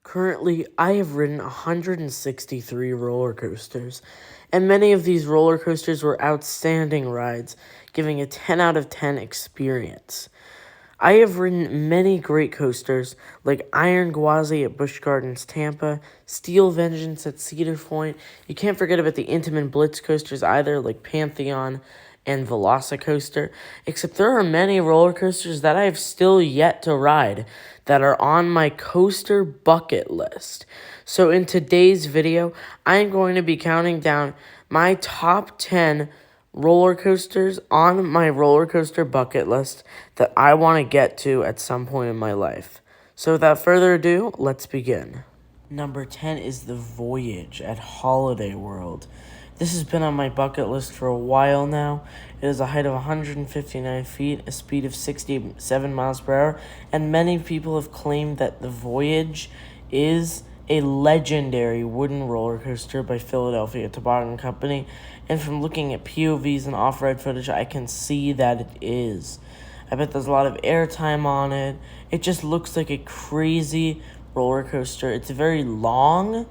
Currently, I have ridden 163 roller coasters, and many of these roller coasters were outstanding rides, giving a 10 out of 10 experience. I have ridden many great coasters like Iron Gwazi at Busch Gardens, Tampa, Steel Vengeance at Cedar Point. You can't forget about the Intamin Blitz coasters either, like Pantheon and Velocicoaster. Except there are many roller coasters that I have still yet to ride that are on my coaster bucket list. So in today's video, I am going to be counting down my top 10 roller coasters on my roller coaster bucket list that I want to get to at some point in my life. So without further ado, let's begin. Number 10 is the Voyage at Holiday World. This has been on my bucket list for a while now. It is a height of 159 feet, a speed of 67 miles per hour, and many people have claimed that the Voyage is a legendary wooden roller coaster by Philadelphia Toboggan Company, and from looking at POVs and off-ride footage, I can see that it is. I bet there's a lot of airtime on it. It just looks like a crazy roller coaster. It's very long,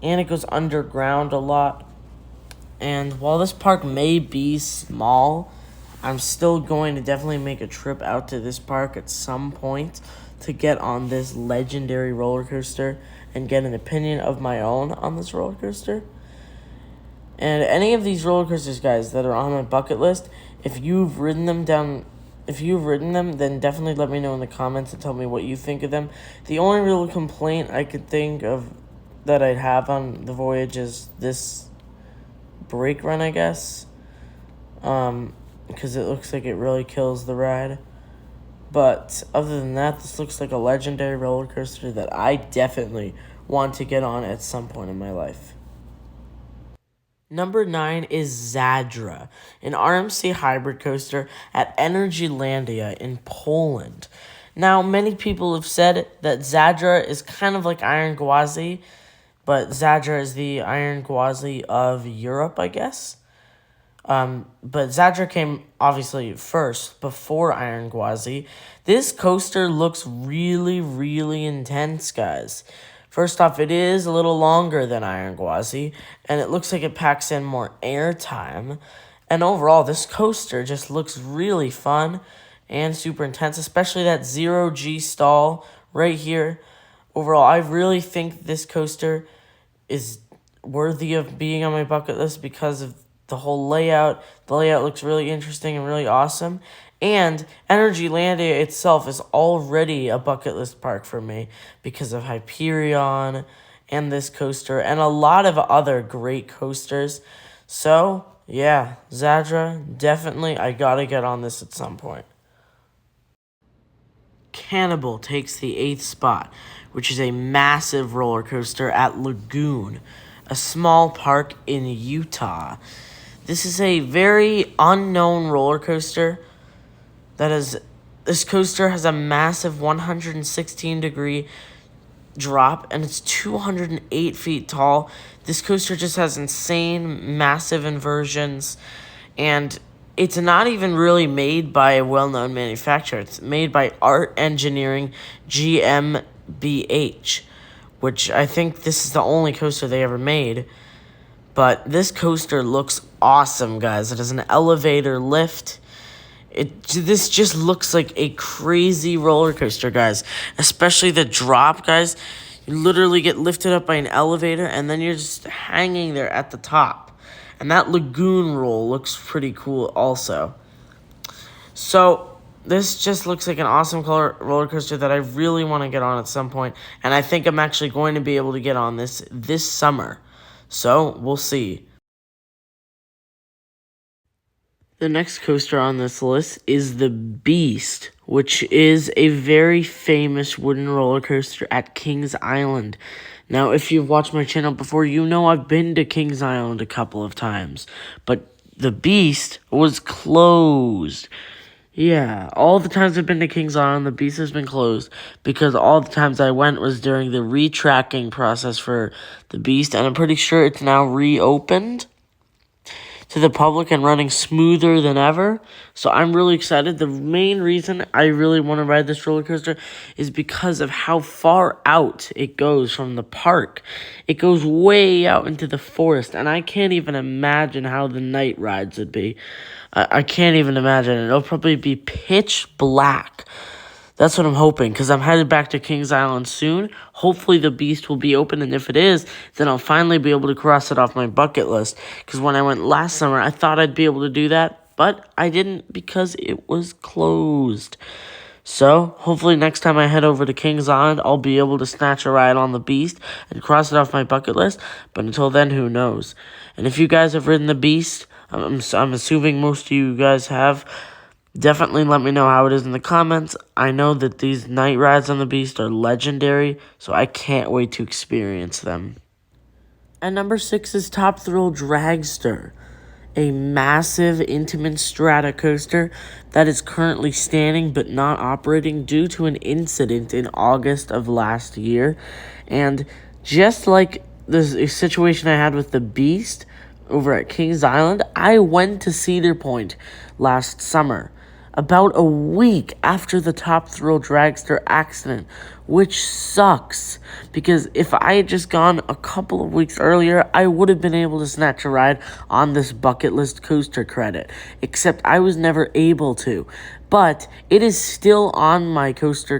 and it goes underground a lot. And while this park may be small, I'm still going to definitely make a trip out to this park at some point to get on this legendary roller coaster and get an opinion of my own on this roller coaster. And any of these roller coasters, guys, that are on my bucket list, if you've ridden them, then definitely let me know in the comments and tell me what you think of them. The only real complaint I could think of that I'd have on the Voyage is this brake run, I guess, because it looks like it really kills the ride. But other than that, this looks like a legendary roller coaster that I definitely want to get on at some point in my life. Number 9 is Zadra, an RMC hybrid coaster at Energylandia in Poland. Now, many people have said that Zadra is kind of like Iron Gwazi, but Zadra is the Iron Gwazi of Europe, I guess. But Zadra came, obviously, first, before Iron Gwazi. This coaster looks really, really intense, guys. First off, it is a little longer than Iron Gwazi, and it looks like it packs in more airtime. And overall, this coaster just looks really fun and super intense, especially that 0G stall right here. Overall, I really think this coaster is worthy of being on my bucket list because of the whole layout. The layout looks really interesting and really awesome. And Energylandia itself is already a bucket list park for me because of Hyperion and this coaster and a lot of other great coasters. So, yeah, Zadra, definitely, I gotta get on this at some point. Cannibal takes the 8th spot, which is a massive roller coaster at Lagoon, a small park in Utah. This is a very unknown roller coaster. This coaster has a massive 116-degree drop, and it's 208 feet tall. This coaster just has insane, massive inversions, and it's not even really made by a well-known manufacturer. It's made by Art Engineering GmbH, which I think this is the only coaster they ever made. But this coaster looks awesome, guys. It has an elevator lift. This just looks like a crazy roller coaster, guys. Especially the drop, guys. You literally get lifted up by an elevator, and then you're just hanging there at the top. And that lagoon roll looks pretty cool also. So, this just looks like an awesome roller coaster that I really want to get on at some point. And I think I'm actually going to be able to get on this summer. So, we'll see. The next coaster on this list is the Beast, which is a very famous wooden roller coaster at Kings Island. Now, if you've watched my channel before, you know I've been to Kings Island a couple of times. But the Beast was closed. Yeah, all the times I've been to Kings Island, the Beast has been closed because all the times I went was during the retracking process for the Beast, and I'm pretty sure it's now reopened. to the public and running smoother than ever. So I'm really excited. The main reason I really want to ride this roller coaster is because of how far out it goes from the park. It goes way out into the forest, and I can't even imagine how the night rides would be. I can't even imagine it. It'll probably be pitch black. That's what I'm hoping, because I'm headed back to Kings Island soon. Hopefully the Beast will be open, and if it is, then I'll finally be able to cross it off my bucket list. Because when I went last summer, I thought I'd be able to do that, but I didn't because it was closed. So, hopefully next time I head over to Kings Island, I'll be able to snatch a ride on the Beast and cross it off my bucket list. But until then, who knows? And if you guys have ridden the Beast, I'm assuming most of you guys have, definitely let me know how it is in the comments. I know that these night rides on the Beast are legendary, so I can't wait to experience them. And number 6 is Top Thrill Dragster, a massive intimate strata coaster that is currently standing but not operating due to an incident in August of last year. And just like the situation I had with the Beast over at Kings Island, I went to Cedar Point last summer, about a week after the Top Thrill Dragster accident, which sucks, because if I had just gone a couple of weeks earlier, I would have been able to snatch a ride on this bucket list coaster credit, except I was never able to. But it is still on my coaster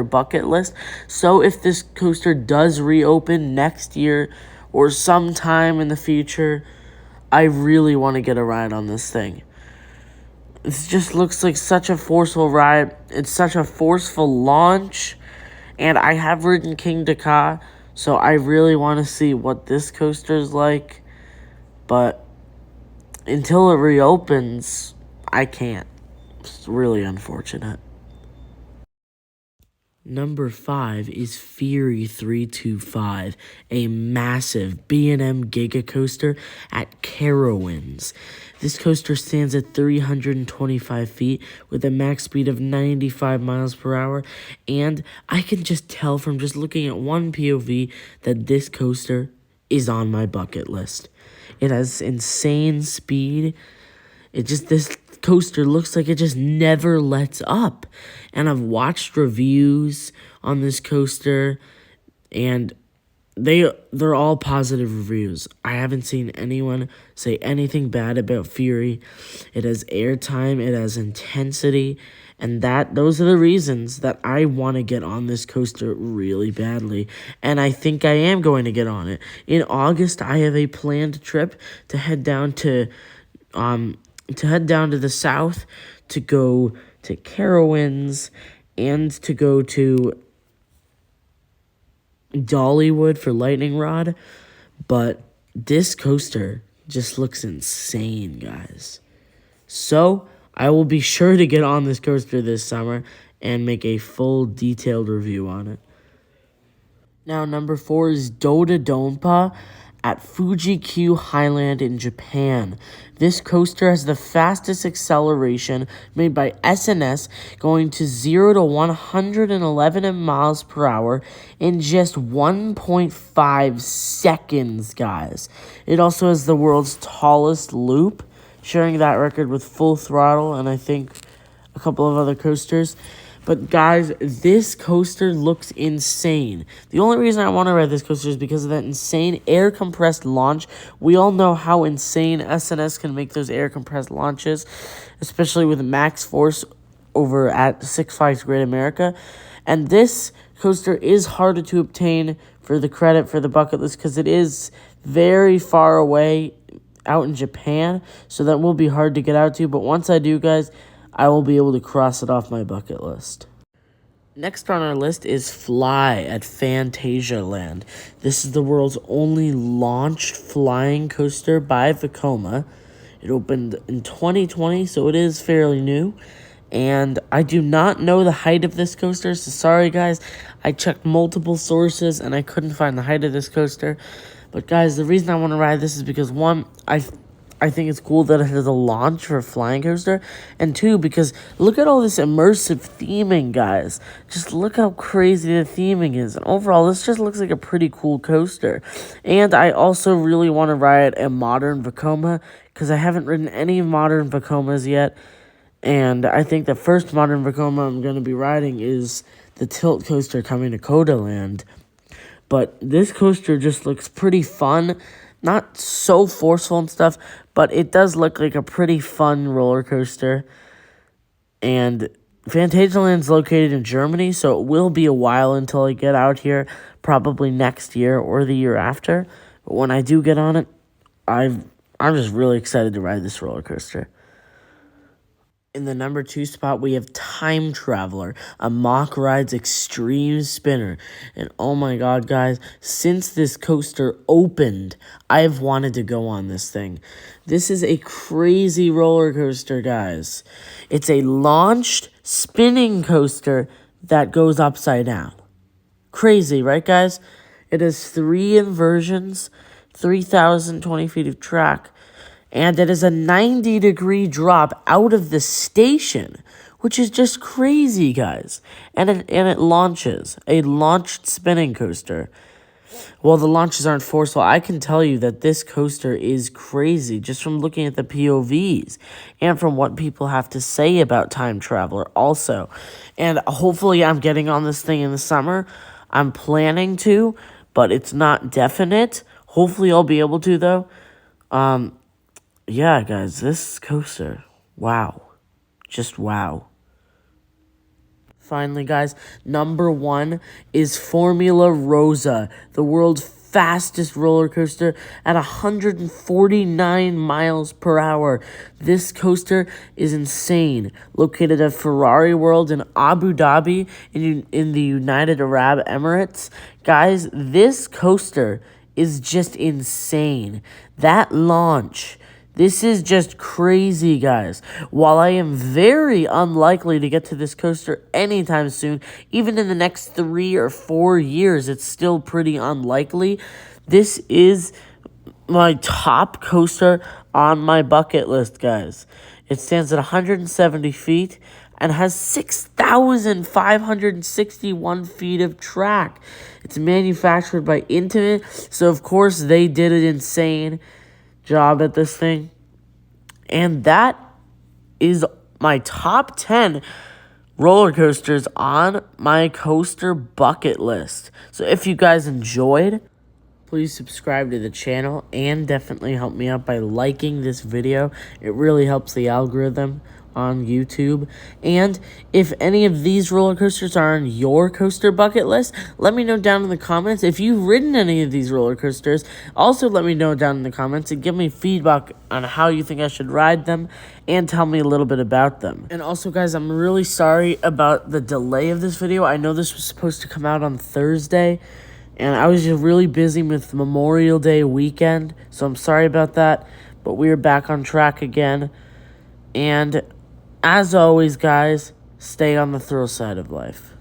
bucket list, so if this coaster does reopen next year or sometime in the future, I really want to get a ride on this thing. It just looks like such a forceful ride. It's such a forceful launch. And I have ridden King Dakar, so I really want to see what this coaster is like. But until it reopens, I can't. It's really unfortunate. Number 5 is Fury 325, a massive B&M Giga coaster at Carowinds. This coaster stands at 325 feet with a max speed of 95 miles per hour, and I can just tell from just looking at one POV that this coaster is on my bucket list. It has insane speed. This coaster looks like it just never lets up. And I've watched reviews on this coaster, and they're all positive reviews. I haven't seen anyone say anything bad about Fury. It has airtime, it has intensity, and those are the reasons that I want to get on this coaster really badly. And I think I am going to get on it. In August, I have a planned trip to head down to the south, to go to Carowinds, and to go to Dollywood for Lightning Rod. But this coaster just looks insane, guys. So I will be sure to get on this coaster this summer and make a full detailed review on it. Now, number 4 is DotaDompa at Fuji-Q Highland in Japan. This coaster has the fastest acceleration made by SNS, going to 0 to 111 miles per hour in just 1.5 seconds, guys. It also has the world's tallest loop, sharing that record with Full Throttle and I think a couple of other coasters. But guys, this coaster looks insane. The only reason I want to ride this coaster is because of that insane air-compressed launch. We all know how insane SNS can make those air-compressed launches, especially with max force over at Six Flags Great America. And this coaster is harder to obtain for the credit for the bucket list because it is very far away out in Japan, so that will be hard to get out to. But once I do, guys, I will be able to cross it off my bucket list. Next on our list is Fly at Fantasyland. This is the world's only launched flying coaster by Vekoma. It opened in 2020, so it is fairly new. And I do not know the height of this coaster, so sorry guys. I checked multiple sources and I couldn't find the height of this coaster. But guys, the reason I want to ride this is because, one, I think it's cool that it has a launch for a flying coaster. And two, because look at all this immersive theming, guys. Just look how crazy the theming is. And overall, this just looks like a pretty cool coaster. And I also really want to ride a modern Vekoma, because I haven't ridden any modern Vekomas yet. And I think the first modern Vekoma I'm going to be riding is the Tilt Coaster coming to Codaland. But this coaster just looks pretty fun. Not so forceful and stuff, but it does look like a pretty fun roller coaster. And Fantasyland's located in Germany, so it will be a while until I get out here, probably next year or the year after. But when I do get on it, I'm just really excited to ride this roller coaster. In the number 2 spot, we have Time Traveler, a Mock Rides Extreme Spinner. And oh my god, guys, since this coaster opened, I've wanted to go on this thing. This is a crazy roller coaster, guys. It's a launched spinning coaster that goes upside down. Crazy, right, guys? It has 3 inversions, 3,020 feet of track, and it is a 90-degree drop out of the station, which is just crazy, guys. And it launches, a launched spinning coaster. Well, the launches aren't forceful. I can tell you that this coaster is crazy just from looking at the POVs and from what people have to say about Time Traveler also. And hopefully I'm getting on this thing in the summer. I'm planning to, but it's not definite. Hopefully I'll be able to, though. Yeah, guys, this coaster, wow. Just wow. Finally, guys, number 1 is Formula Rosa, the world's fastest roller coaster at 149 miles per hour. This coaster is insane. Located at Ferrari World in Abu Dhabi in the United Arab Emirates. Guys, this coaster is just insane. That launch... This is just crazy, guys. While I am very unlikely to get to this coaster anytime soon, even in the next 3 or 4 years, it's still pretty unlikely. This is my top coaster on my bucket list, guys. It stands at 170 feet and has 6,561 feet of track. It's manufactured by Intimate, so of course they did an insane job at this thing. And that is my top 10 roller coasters on my coaster bucket list. So if you guys enjoyed, please subscribe to the channel and definitely help me out by liking this video. It really helps the algorithm on YouTube. And if any of these roller coasters are on your coaster bucket list, let me know down in the comments. If you've ridden any of these roller coasters, also let me know down in the comments and give me feedback on how you think I should ride them and tell me a little bit about them. And also, guys, I'm really sorry about the delay of this video. I know this was supposed to come out on Thursday, and I was just really busy with Memorial Day weekend, so I'm sorry about that. But we are back on track again. And as always, guys, stay on the thrill side of life.